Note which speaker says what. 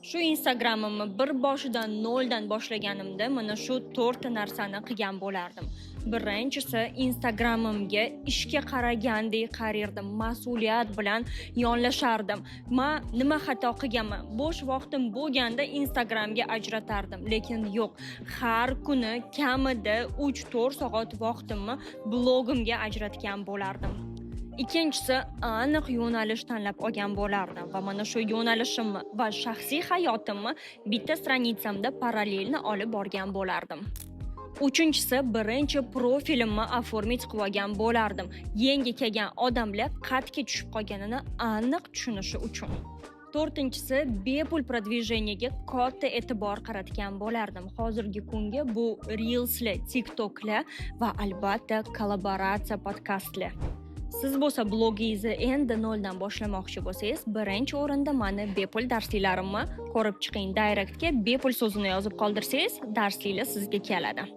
Speaker 1: Shu Instagramimni bir boshidan noldan boshlaganimda mana shu 4 ta narsani qilgan bo'lardim. Birinchisi, Instagramimga ishga qaragandek qarardim, mas'uliyat bilan yonlashardim. Men nima xato qilganman? Bo'sh vaqtim bo'lganda Instagramga ajratardim, lekin yo'q. Har kuni kamida 3-4 soat vaqtimni blogimga ajratgan bo'lardim. Ikkinchisi, aniq yo'nalish tanlab olgan bo'lardim va mana shu yo'nalishimni va shaxsiy hayotimni bitta stranitsamda parallelni olib borgan bo'lardim. Uchinchisi, birinchi profilimni оформить qilib olgan bo'lardim. Yangi kelgan odamlar qatga tushib qolganini aniq tushunishi uchun. To'rtinchisi, bepul продвижениеga katta e'tibor qaratgan bo'lardim. Hozirgi kunga bu Reels'lar, TikTok'lar va albatta kollaboratsiya podkastlar. Siz bo'lsa blogingizni endi noldan boshlamoqchi bo'lsangiz, birinchi o'rinda meni bepul darsliklarimni ko'rib chiqing. Directga bepul so'zini yozib qoldirsangiz, darsliklar sizga keladi.